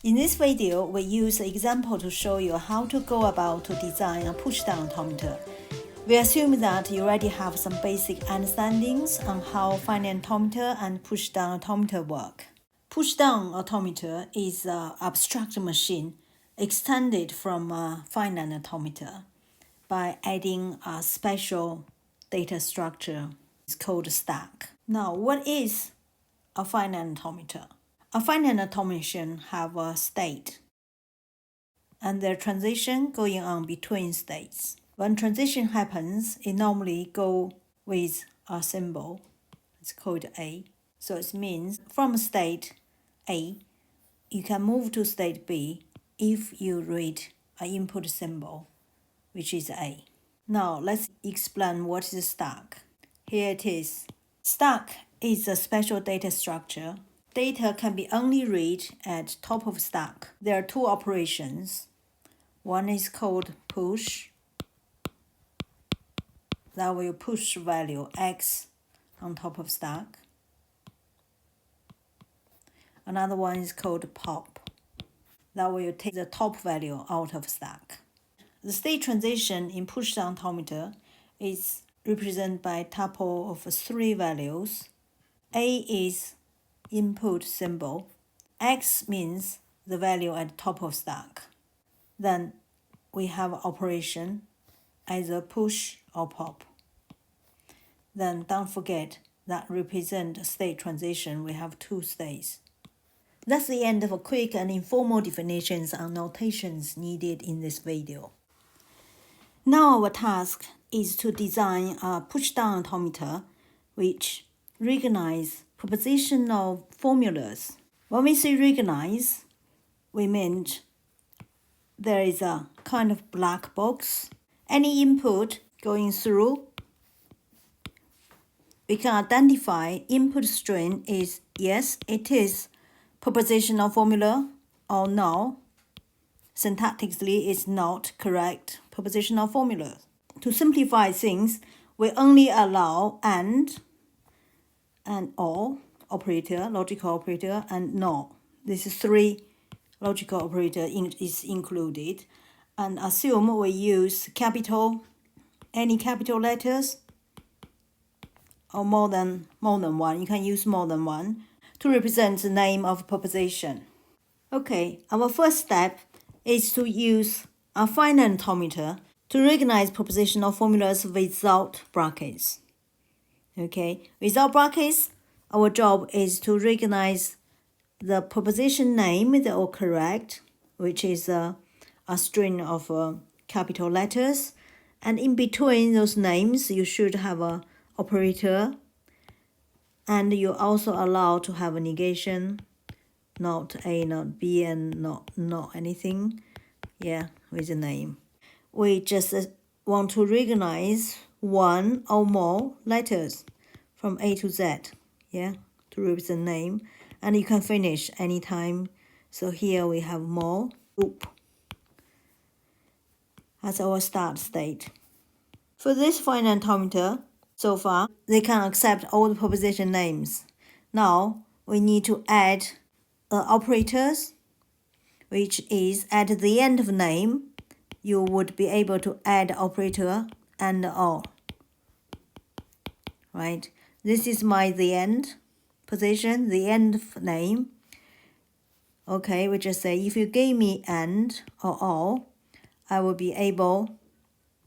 In this video, we use an example to show you how to go about to design a pushdown automata. We assume that you already have some basic understandings on how finite automata and pushdown automata work. Pushdown automata is an abstract machine extended from a finite automata by adding a special data structure. It's called stack. Now, what is a finite automata? A finite automation have a state and their transition going on between states. When transition happens, it normally go with a symbol. It's called A. So it means from state A, you can move to state B if you read an input symbol, which is A. Now let's explain what is stack. Here it is. Stack is a special data structure. Data can be only read at top of stack. There are two operations. One is called push. That will push value X on top of stack. Another one is called pop. That will take the top value out of stack. The state transition in pushdown automata is represented by a tuple of three values. A is input symbol. X means the value at top of stack. Then we have operation either push or pop. Then don't forget that represent state transition. We have two states. That's the end of a quick and informal definitions and notations needed in this video. Now our task is to design a pushdown automata which recognize propositional formulas. When we say recognize, we mean there is a kind of black box. Any input going through, we can identify input string is yes, it is propositional formula, or no, syntactically it's not correct propositional formula. To simplify things, we only allow and or operator, logical operator, and no. This is three logical operator is included, and assume we use any capital letters, or more than one. You can use more than one to represent the name of proposition. Okay, our first step is to use a finite automata to recognize propositional formulas without brackets. Okay, without brackets, our job is to recognize the proposition name that are correct, which is a string of capital letters, and in between those names, you should have a operator, and you also allow to have a negation, not A, not B, and not anything, with a name. We just want to recognize one or more letters from A to Z, to represent name, and you can finish anytime. So here we have more loop. That's our start state. For this finite automata, so far, they can accept all the proposition names. Now, we need to add operators, which is at the end of name, you would be able to add operator and or. Right? This is the end position, the end of name. Okay, we just say if you gave me and or all, I will be able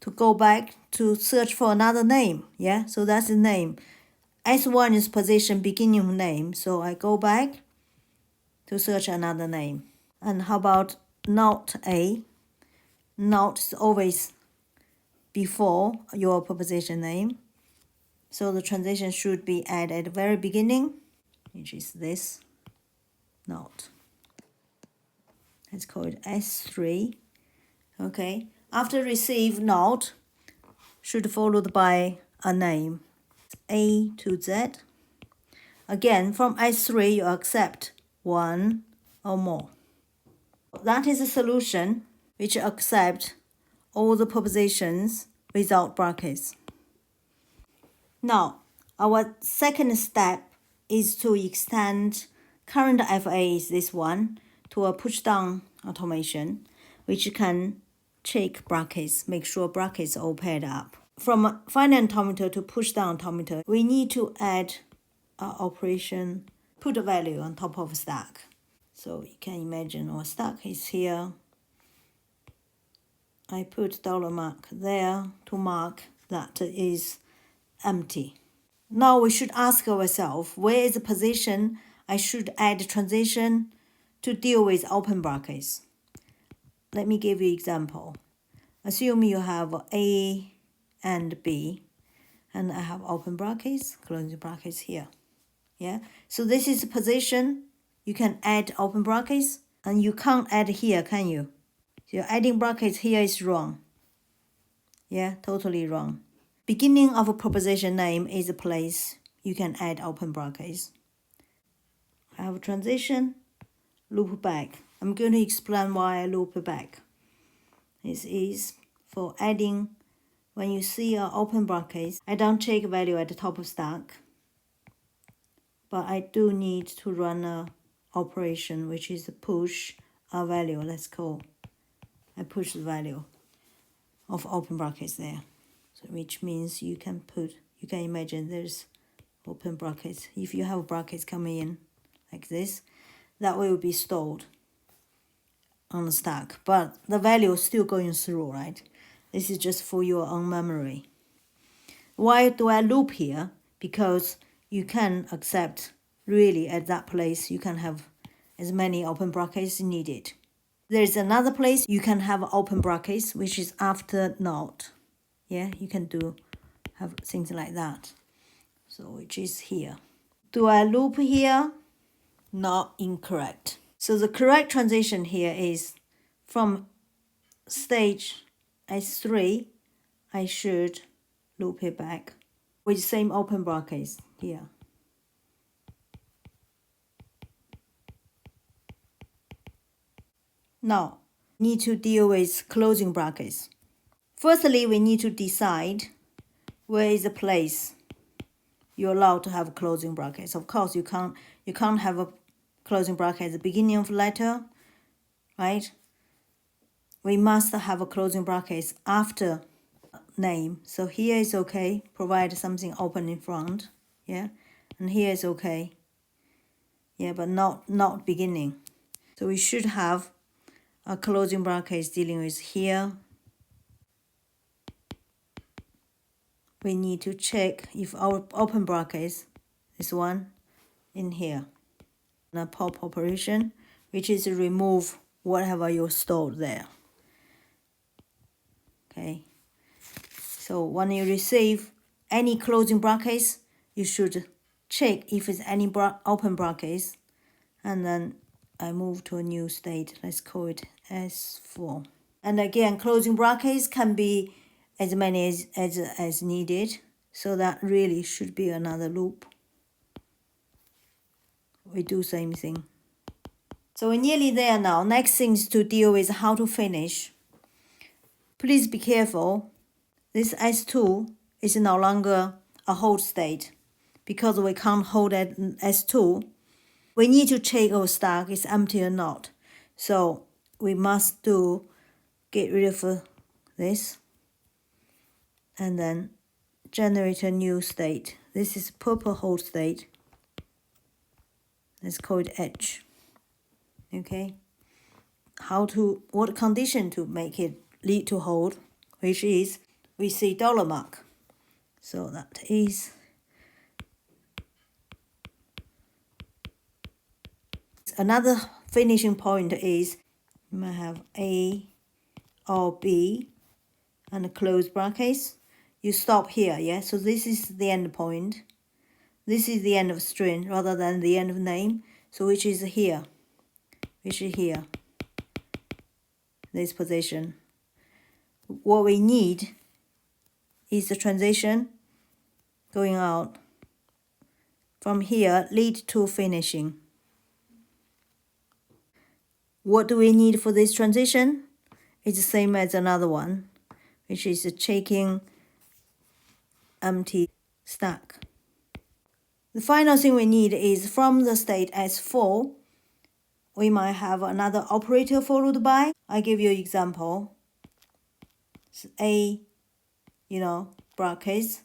to go back to search for another name. So that's the name. S1 is position beginning of name, so I go back to search another name. And how about not A? Not is always before your proposition name. So the transition should be added at the very beginning, which is this, not. Let's call it S3. Okay. After receive not, should followed by a name, A to Z. Again, from S3, you accept one or more. That is a solution which accepts all the propositions without brackets. Now, our second step is to extend current FA is this one to a push-down automation, which can check brackets, make sure brackets all paired up. From find automata to push-down automata, we need to add our operation, put a value on top of stack. So you can imagine our stack is here. I put $mark there to mark that is empty. Now we should ask ourselves, where is the position I should add transition to deal with open brackets? Let me give you an example. Assume you have A and B, and I have open brackets, closing brackets here. Yeah, so this is the position. You can add open brackets, and you can't add here, can you? So adding brackets here is wrong. Yeah, totally wrong. Beginning of a proposition name is a place you can add open brackets. I have a transition, loop back. I'm going to explain why I loop back. This is for adding, when you see an open brackets, I don't check value at the top of stack, but I do need to run a operation, which is push a value. Let's call, I push the value of open brackets there. So which means you can imagine there's open brackets. If you have brackets coming in like this, that will be stored on the stack, but the value is still going through, right? This is just for your own memory. Why do I loop here? Because you can accept, really at that place, you can have as many open brackets needed. There's another place you can have open brackets, which is after not. Yeah, you can have things like that. So which is here. Do I loop here? Not incorrect. So the correct transition here is from stage S3, I should loop it back with same open brackets here. Now, need to deal with closing brackets. Firstly, we need to decide where is the place you're allowed to have closing brackets. Of course, you can't have a closing bracket at the beginning of the letter, right? We must have a closing brackets after name. So here is okay, provide something open in front, yeah, and here is okay, yeah, but not beginning. So we should have a closing brackets dealing with here. We need to check if our open brackets is one in here. And a pop operation, which is to remove whatever you stored there. Okay. So when you receive any closing brackets, you should check if it's any open brackets, and then I move to a new state. Let's call it S4. And again, closing brackets can be as many as needed. So that really should be another loop. We do same thing. So we're nearly there now. Next thing is to deal with how to finish. Please be careful. This S2 is no longer a hold state because we can't hold at S2. We need to check our stack is empty or not. So we must get rid of this and then generate a new state. This is purple hold state. Let's call it H. Okay. What condition to make it lead to hold, which is we see $mark. So that is another finishing point is you might have A or B and close brackets. You stop here, yeah? So this is the end point. This is the end of string rather than the end of name. So which is here? Which is here? This position. What we need is the transition going out from here, lead to finishing. What do we need for this transition? It's the same as another one, which is checking empty stack. The final thing we need is from the state S4, we might have another operator followed by. I give you an example. A, brackets,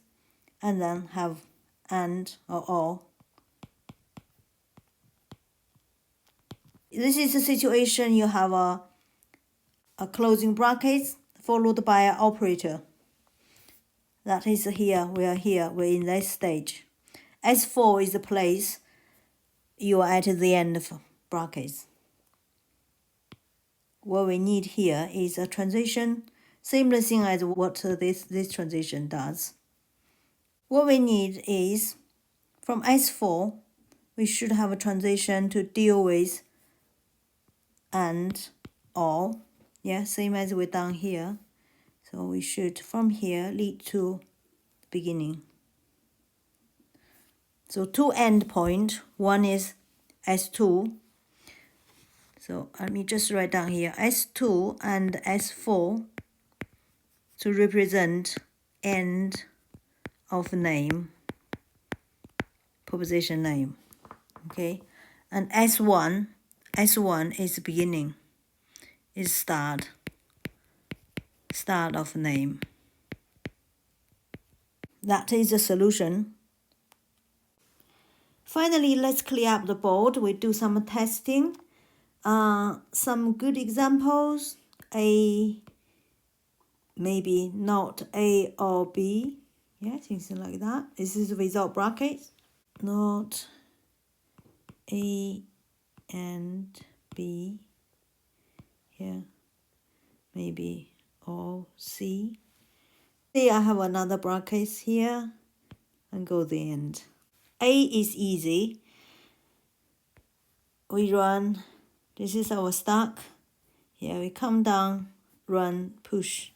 and then have and or. This is a situation you have a closing brackets followed by an operator. That is here, we're in this stage. S4 is the place you are at the end of brackets. What we need here is a transition, similar thing as what this transition does. What we need is, from S4, we should have a transition to deal with and or, same as we done here. So we should, from here, lead to the beginning. So two endpoint, one is S2. So let me just write down here, S2 and S4 to represent end of name, proposition name, okay? And S1 is beginning, is start of name. That is the solution. Finally, let's clear up the board. We do some testing. Some good examples. A, maybe not A or B. Things like that. This is without brackets. Not A and B. Here, maybe or C. See, I have another brackets here and go the end. A is easy. We run, this is our stack. Here we come down, run, push,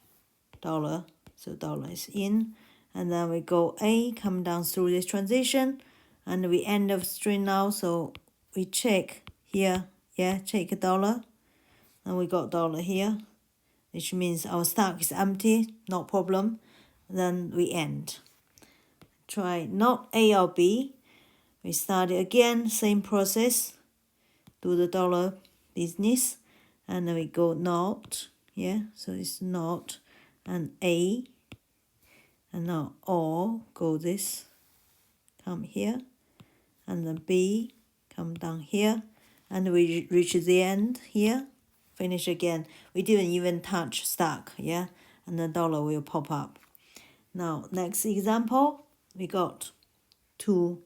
$, so $ is in. And then we go A, come down through this transition, and we end of string now, so we check here, check $, and we got $, here, which means our stack is empty, no problem. Then we end. Try not A or B. We start it again, same process, do the $ business, and then we go not, so it's not, and A, and now or, go this, come here, and then B, come down here, and we reach the end here, finish again. We didn't even touch stack, and the $ will pop up. Now, next example, we got two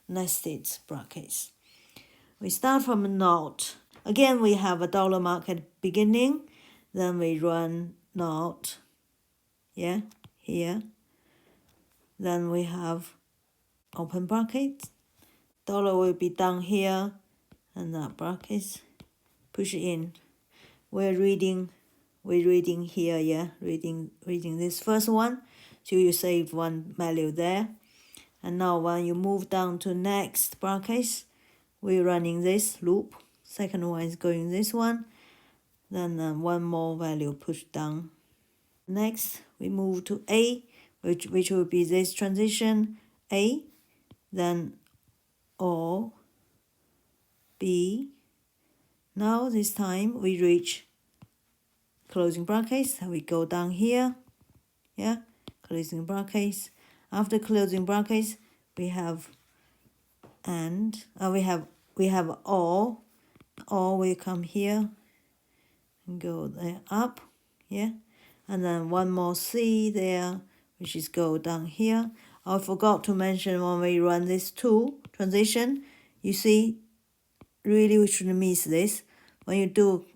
nested brackets. We start from not. Again, we have a $ mark at beginning. Then we run not, here. Then we have open brackets. $, will be down here, and that brackets, push in. We're reading here, reading this first one. So you save one value there. And now when you move down to next brackets, we're running this loop. Second one is going this one. Then one more value pushed down. Next, we move to A, which will be this transition, A, then O, B. Now this time we reach closing brackets, and we go down here, closing brackets. After closing brackets, we have and we have or will come here and go there up, and then one more C there, which is go down here. I forgot to mention when we run this two transition, you see, really we shouldn't miss this. When you do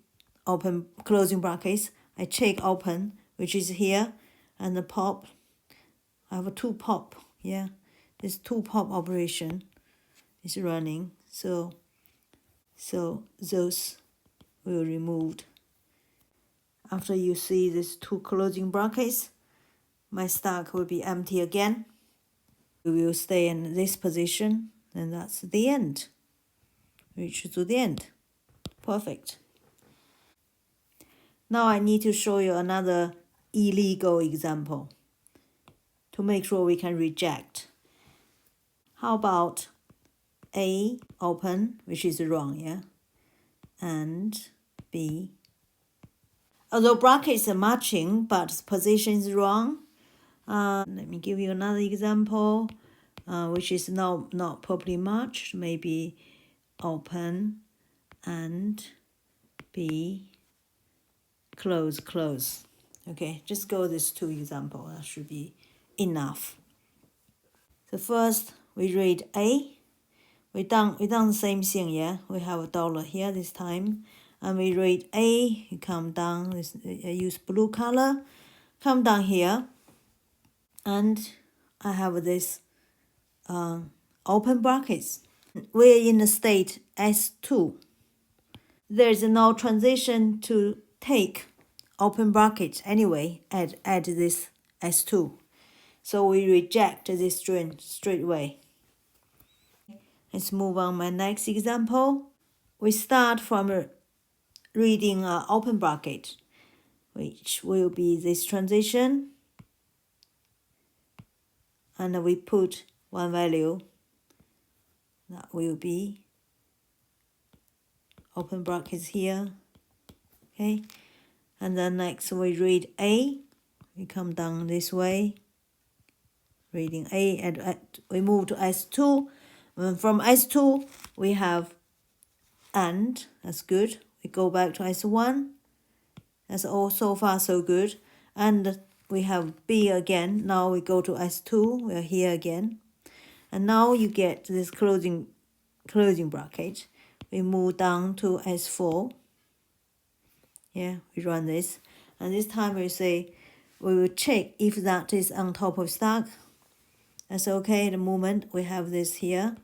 open closing brackets, I check open, which is here, and the pop, I have a two pop, this two pop operation is running, so those will be removed. After you see these two closing brackets, my stack will be empty again. We will stay in this position, and that's the end. Reach to the end. Perfect. Now I need to show you another illegal example to make sure we can reject. How about A open, which is wrong, and B. Although brackets are matching, but position is wrong. Let me give you another example, which is not properly matched. Maybe open and B, close, close. Okay, just go this two example. That should be enough. So first we read A. We done the same thing, yeah. We have a dollar here this time, and we read A. You come down. I use blue color. Come down here, and I have this open brackets. We're in the state S2. There is no transition to take open bracket anyway at this S2. So we reject this string straight away. Let's move on my next example. We start from reading open bracket, which will be this transition. And we put one value. That will be open brackets here. Okay. And then next we read A. We come down this way. Reading A, and we move to S2. From S2 we have and, that's good. We go back to S1. That's all so far so good. And we have B again. Now we go to S2. We are here again. And now you get this closing bracket. We move down to S4. Yeah, we run this. And this time we say we will check if that is on top of stack. That's okay. At the moment we have this here.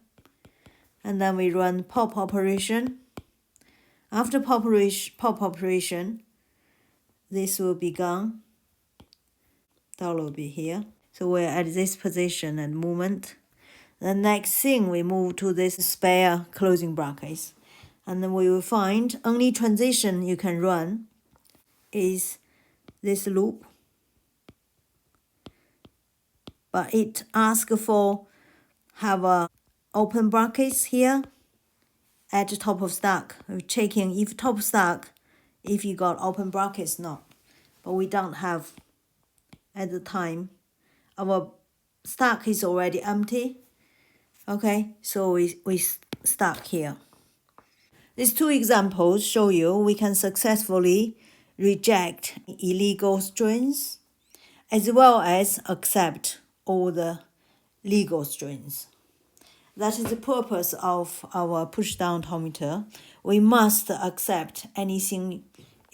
And then we run pop operation. After pop operation, this will be gone. Dollar will be here. So we're at this position at the moment. The next thing we move to this spare closing brackets. And then we will find only transition you can run is this loop. But it asks for have a open brackets here at the top of stack. We're checking if top stack, if you got open brackets, not. But we don't have at the time. Our stack is already empty. Okay, so we stuck here. These two examples show you we can successfully reject illegal strings as well as accept all the legal strings. That is the purpose of our pushdown automata. We must accept anything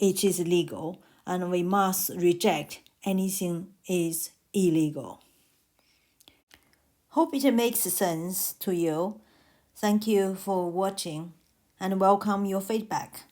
which is legal, and we must reject anything is illegal. Hope it makes sense to you. Thank you for watching and welcome your feedback.